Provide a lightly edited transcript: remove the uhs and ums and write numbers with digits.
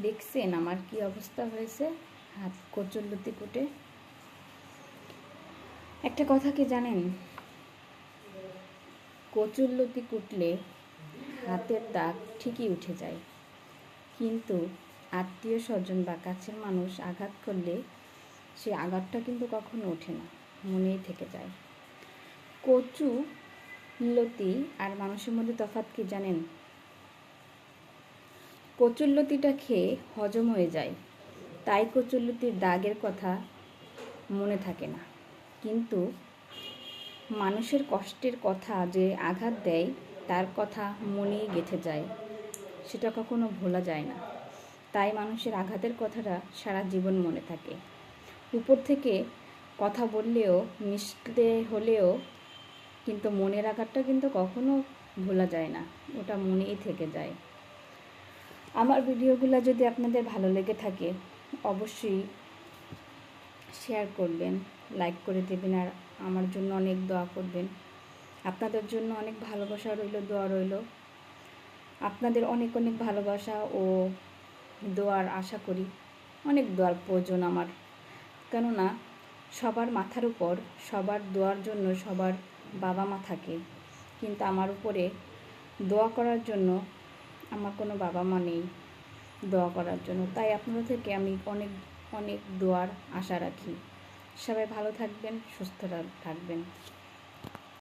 দেখছেন আমার কি অবস্থা হয়েছে হাত কচুল্লতি কুটে। একটা কথা কি জানেন, কচুল্লতি কুটলে হাতের দাগ ঠিকই উঠে যায়, কিন্তু আত্মীয় স্বজন বা কাছের মানুষ আঘাত করলে সেই আঘাতটা কিন্তু কখনো ওঠে না, মনেই থেকে যায়। কচু লতি আর মানুষের মধ্যে তফাৎ কি জানেন? কচুল্লতিটা খেয়ে হজম হয়ে যায়, তাই কচুল্লতির দাগের কথা মনে থাকে না, কিন্তু মানুষের কষ্টের কথা যে আঘাত দেয় তার কথা মনেই গেঁথে যায়, সেটা কখনো ভোলা যায় না। তাই মানুষের আঘাতের কথাটা সারা জীবন মনে থাকে। উপর থেকে কথা বললেও মিশতে হলেও কিন্তু মনের আঘাতটা কিন্তু কখনো ভোলা যায় না, ওটা মনেই থেকে যায়। আমার ভিডিওগুলো যদি আপনাদের ভালো লেগে থাকে অবশ্যই শেয়ার করবেন, লাইক করে দেবেন, আর আমার জন্য অনেক দোয়া করবেন। আপনাদের জন্য অনেক ভালোবাসা রইল, দোয়া রইল। আপনাদের অনেক অনেক ভালোবাসা ও দোয়ার আশা করি। অনেক দোয়ার প্রয়োজন আমার, কেননা সবার মাথার উপর সবার দোয়ার জন্য সবার বাবা মা থাকে, কিন্তু আমার উপরে দোয়া করার জন্য আমার কোনো বাবা মা নেই দোয়া করার জন্য। তাই আপনাদের থেকে আমি অনেক অনেক দোয়ার আশা রাখি। সবাই ভালো থাকবেন, সুস্থ থাকবেন।